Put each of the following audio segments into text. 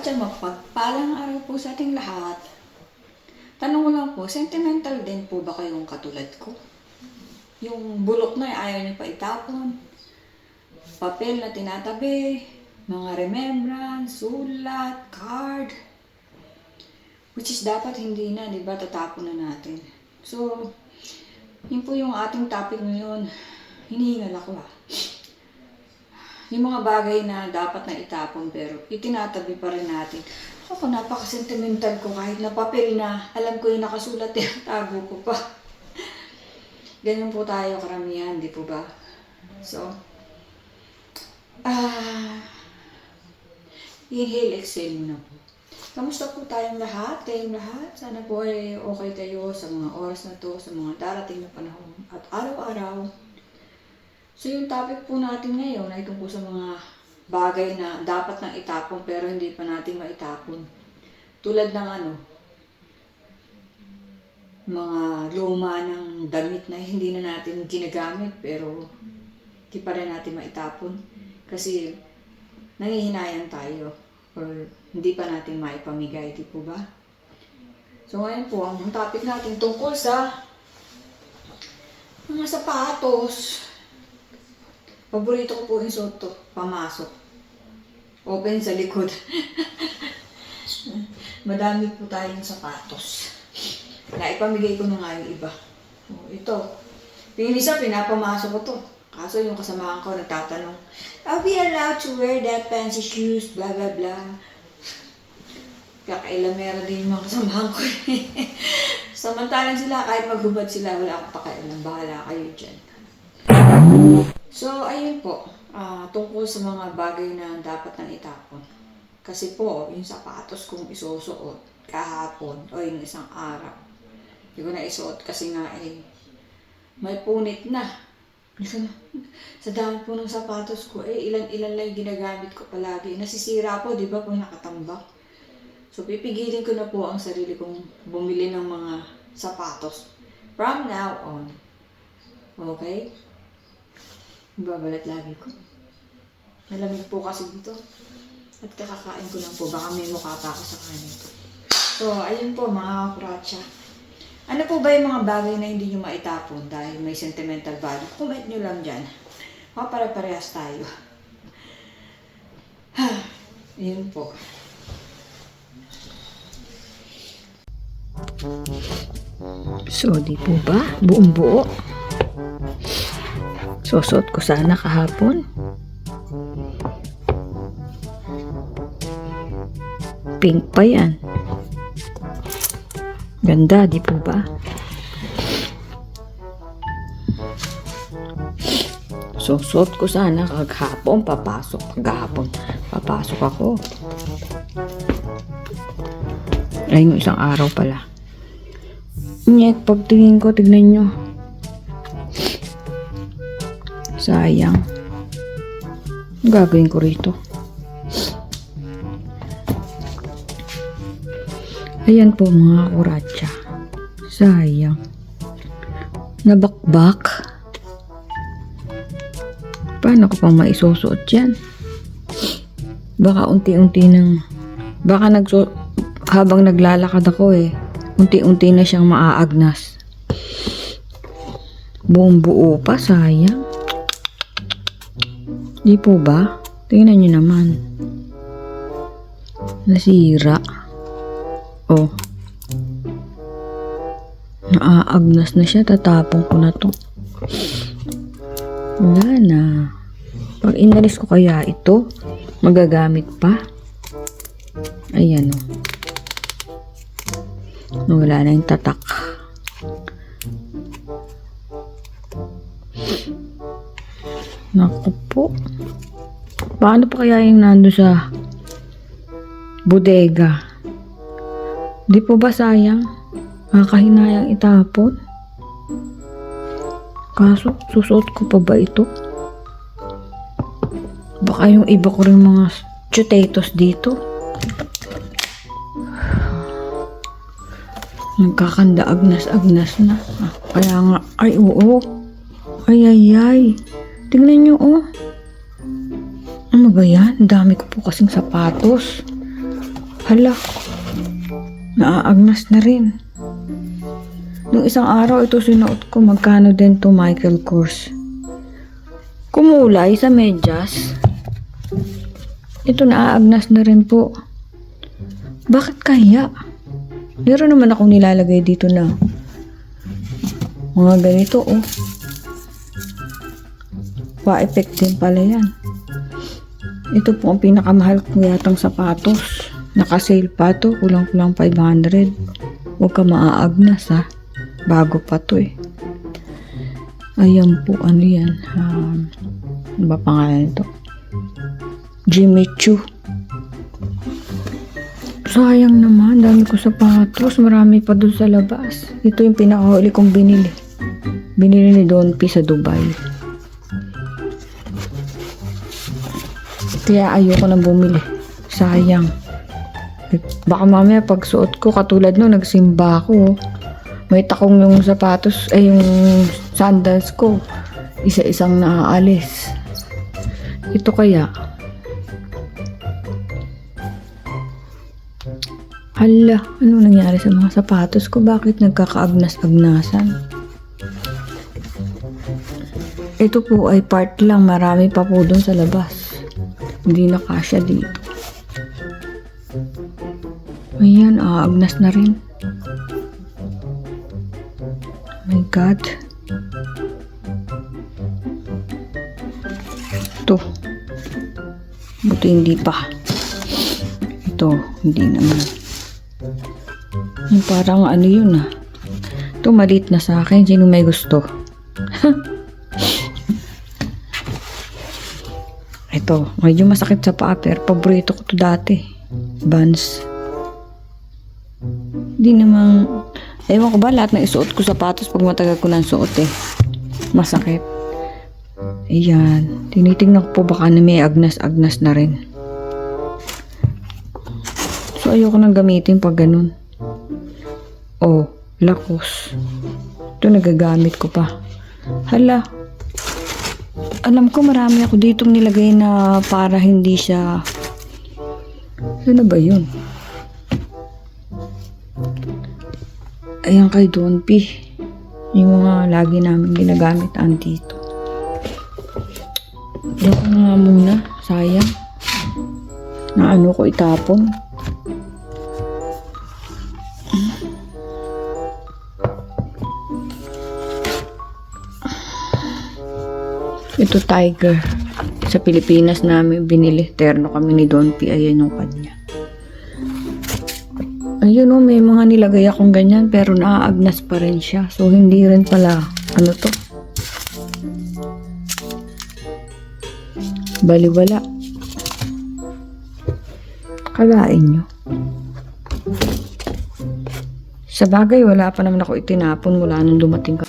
Kuracha, mapagpalang araw po sa ating lahat. Tanong ko lang po, sentimental din po ba kayong katulad ko? Yung bulok na ayaw niyo pa itapon, papel na tinatabi, mga remembrance, sulat, card, which is dapat hindi na, di ba, tatapon na natin. So, yun po yung ating topic ngayon. Hinihingal ako Yung mga bagay na dapat na itapon pero itinatabi pa rin natin. Ako, napaka-sentimental ko kahit na papel na alam ko yung nakasulat, tago ko pa. Ganyan po tayo karamihan, di po ba? So, inhale, exhale muna po. Kamusta po tayong lahat? Kayong lahat? Sana po ay okay kayo sa mga oras na to, sa mga darating na panahon at araw-araw. So yung topic po natin ngayon ay tungkol sa mga bagay na dapat nang itapon pero hindi pa natin maitapon. Tulad ng mga luma ng damit na hindi na natin ginagamit pero hindi pa rin natin maitapon. Kasi nangihinayang tayo or hindi pa natin maipamigay, di po ba? So ngayon po, ang topic natin tungkol sa mga sapatos. Paborito ko po yung suot to, pamasok. Open sa likod. Madami po tayong sapatos. Naipamigay ko na nga yung iba. Ito. Yung isa, pinapamasok ko to. Kaso yung kasamahan ko nagtatanong, "Are we allowed to wear that fancy shoes? Blah, blah, blah." Kakailamera din yung mga kasamahan ko. Samantalang sila, kahit maghubad sila, wala akong pakailam. Bahala kayo dyan. So, ayun po, tungkol sa mga bagay na dapat nang itapon. Kasi po, yung sapatos kong isusuot kahapon o yung isang araw, hindi ko na isuot kasi nga may punit na. Sa dami po ng sapatos ko, ilan-ilan lang yung ginagamit ko palagi. Nasisira po, di ba, kung nakatambak. So, pipigilin ko na po ang sarili kong bumili ng mga sapatos from now on. Okay? Babalat lagi ko. Malamig po kasi dito. At kakakain ko lang po. Baka may mukha pa ako sa kanin. So, ayun po mga kuracha. Ano po ba yung mga bagay na hindi nyo maitapon dahil may sentimental value? Comment nyo lang dyan. Pare-parehas tayo. Ayun po. So, di po ba? Buong buo. Susot ko sana kahapon. Pink pa yan. Ganda, di po ba? Susot ko sana kahapon. Papasok ako. Ay, yung isang araw pala. Nyek, pagtingin ko, tignan nyo. Sayang. Gagawin ko rito. Ayan po mga kuracha. Sayang. Nabakbak. Paano ko pang maisusuot yan? Baka unti-unti nang... habang naglalakad ako unti-unti na siyang maaagnas. Buong buo pa, sayang. Di po ba? Tingnan nyo naman. Nasira. Oh. Naaagnas na siya. Tatapon ko na to. Wala na. Pag inalis ko kaya ito, magagamit pa. Ayan o. Wala na yung tatak. Naku po. Paano pa kaya yung nando sa bodega? Di po ba sayang? Kakahinayang itapon? Kaso, susuot ko pa ba ito? Baka yung iba ko rin mga potatoes dito. Nagkakanda, agnas na. Kaya nga, ay oo. Ay. Tingnan nyo, Ano ba yan? Dami ko po kasing sapatos. Hala, naaagnas na rin. Nung isang araw ito sinuot ko, magkano din to Michael Kors. Kumulay sa medyas. Ito naaagnas na rin po. Bakit kaya? Meron naman akong nilalagay dito na mga ganito, oh. Pa-effect din pala yan. Ito po ang pinakamahal kong yatang sapatos. Naka-sale pa to, kulang-kulang 500. Huwag ka maaagnas, ha. Bago pa to, eh. Ayan po, ano yan? Ano ba pangalan ito? Jimmy Choo. Sayang naman, dami ko sapatos. Marami pa doon sa labas. Ito yung pinakahuli kong binili. Binili ni Don P sa Dubai. Kaya ayoko nang bumili. Sayang. Baka mamaya pag suot ko, katulad no, nagsimba ako. May takong yung sapatos, ay yung sandals ko. Isa-isang naaalis. Ito kaya. Hala, ano nangyari sa mga sapatos ko? Bakit nagkakaagnas-agnasan? Ito po ay part lang. Marami pa po doon sa labas. Hindi na kasya dito. Ayan, agnas na rin. Oh my God. Ito. Buti hindi pa. Ito, hindi naman. Parang ano yun, ah. Ito maliit na sa akin. Sino may gusto? Ito, medyo masakit sa paa pero paborito ko to dati. Vans. Hindi namang, ewan ko ba, lahat na isuot ko sapatos pag matagal ko nang suot, eh. Masakit. Ayan. Tinitingnan ko po baka na may agnas-agnas na rin. So, ayoko nang gamitin pag ganun. Oh, lakos. Ito nagagamit ko pa. Hala. Alam ko marami ako ditong nilagay na para hindi siya... Ano ba yun? Ayan kay Don P. Yung mga lagi namin ginagamit andito. Yan ko nga muna. Sayang. Na ano ko itapon. Ito Tiger. Sa Pilipinas namin binili. Terno kami ni Don P. Ayan yung kanya. Ayun o, may mga nilagay akong ganyan pero naaagnas pa rin siya. So, hindi rin pala, ano to? Baliwala. Kalain nyo. Sa bagay, wala pa naman ako itinapon mula nung dumating ka.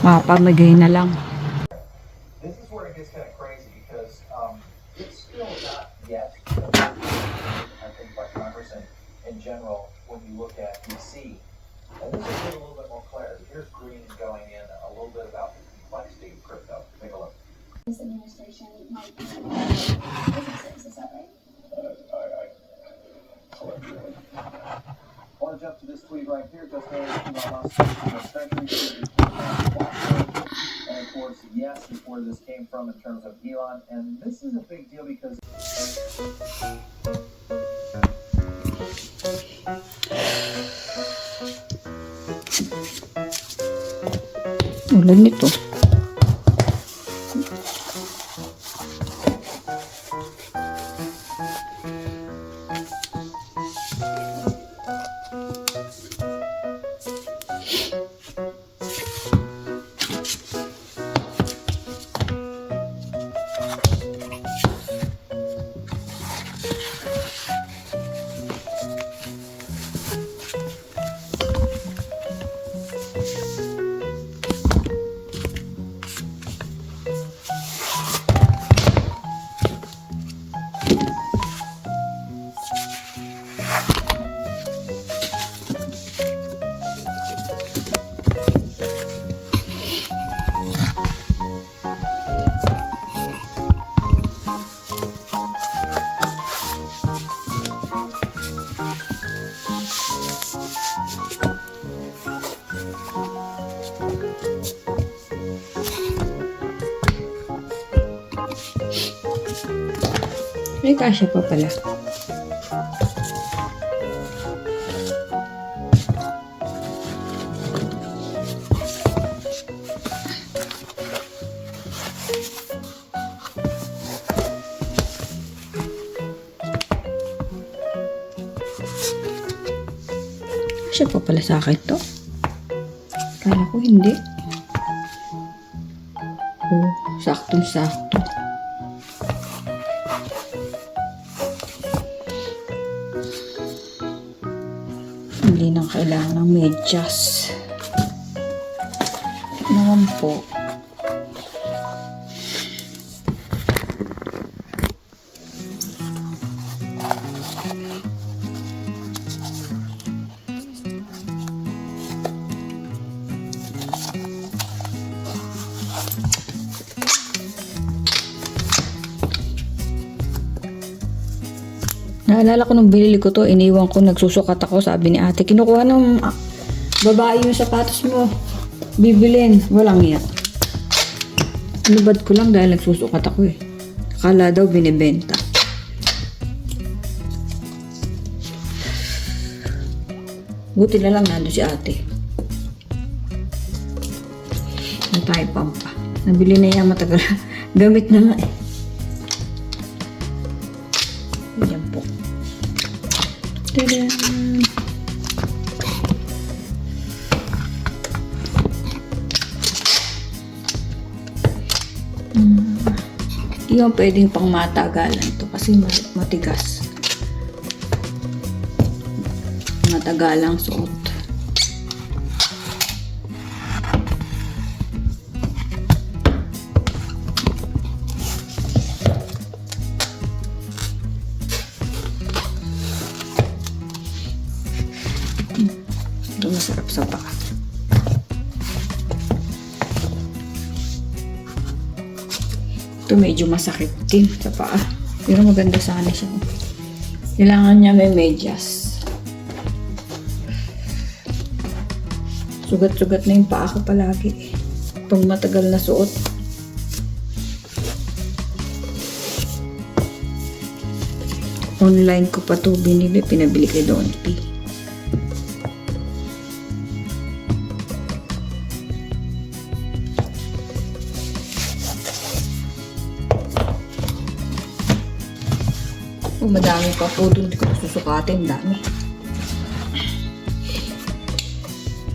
Mapamigay na lang. This is where it gets kind of crazy because it's still not yet, I think, by Congress and in general, when you look at DC. And this will give a little bit more clarity. Here's Green going in a little bit about the complexity of crypto. Take a look. This administration might be businesses, is that right? I want to jump to this tweet right here. Just Elon Musk, Treasury should be blockchain. And of course, yes, is where this came from in terms of Elon. And this is a big deal because Ulan nito. Ay, kasya pa pala. Kasya pa pala sa akin to. Kala ko hindi. Oh, saktong-sakto. Hindi nang kailangan ng medyas. Naman po. Naalala ko nung binili ko to, iniwan ko, nagsusukat ako, sabi ni ate, kinukuha ng babae yung sapatos mo, bibilin, walang yan. Inubad ko lang dahil nagsusukat ako eh. Akala daw binibenta. Buti na lang nandun si ate. Na tayo pampa. Nabili na yan matagal. Gamit na nga eh. Yan po. Tada! Yung pwedeng pang matagalan to kasi matigas. Matagalang suot. Ito masarap sa paa. Ito medyo masakit din sa paa. Pero maganda sana siya. Kailangan niya may medyas. Sugat-sugat na yung paa ko palagi. Pag matagal na suot. Online ko pa ito binili. Pinabili kay Don P. Madami pa po doon. Hindi ko susukatin. Dami.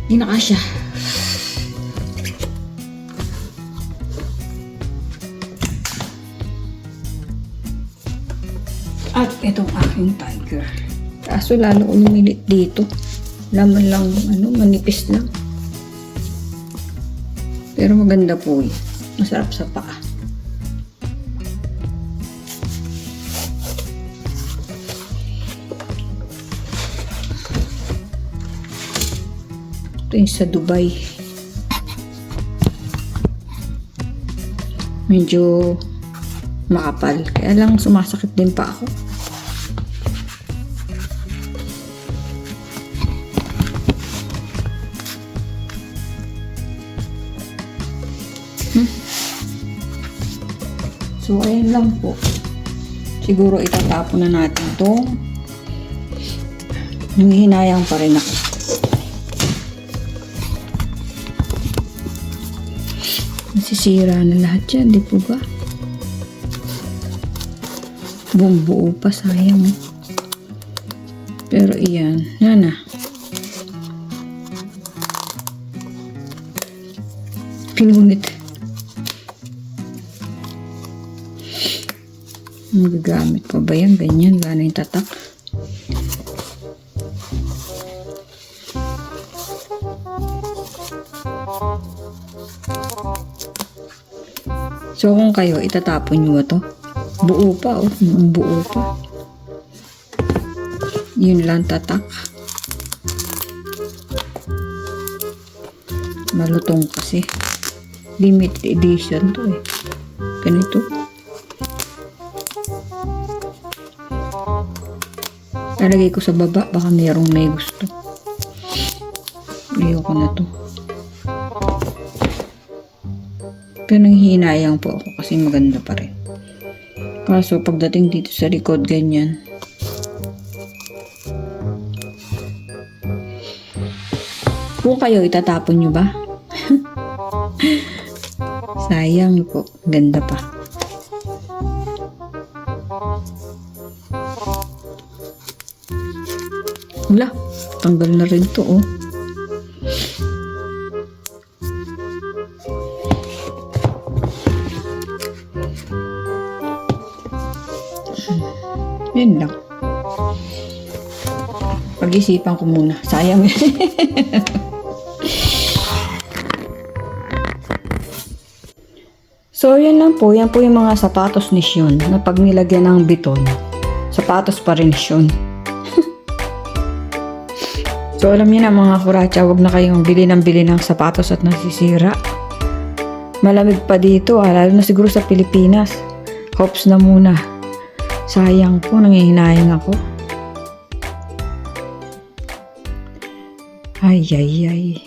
Hindi na kasya. At itong aking tiger. Kaso lalo umilit dito. Laman lang, manipis lang. Pero maganda po yun. Masarap sa paa. Ito yung sa Dubai. Medyo makapal. Kaya lang sumasakit din pa ako. So, ayan lang po. Siguro itatapon na natin to. Nangihinayang pa rin ako. Nasisira na lahat yan, di po ba? Buong-buo pa, sayang. Pero iyan, yan na. Pinunit. Magagamit pa ba yan? Ganyan, wala na yung tatak. So, kung kayo, itatapon nyo ba to? Buo pa, oh. Buo pa. Yun lang tatak. Malutong kasi. Limited edition to eh. Ganito. Lalagay ko sa baba, baka mayroong may gusto. Ayoko na to. Pero nanghihinayang po ako kasi maganda pa rin. Kaso pagdating dito sa likod, ganyan. Kung kayo, itatapon nyo ba? Sayang po. Ganda pa. Wala. Tanggal na rin to, oh. Yun lang. Pag-isipan ko muna. Sayang. So, yan lang po. Yan po yung mga sapatos ni Sean na pag nilagyan ng biton, sapatos pa rin ni Sean. So, alam niyo na mga kuratsa, huwag na kayong bili ng sapatos at nasisira. Malamig pa dito, lalo na siguro sa Pilipinas. Hopes na muna. Sayang po, nangihinayang ako. Ay, ay, ay.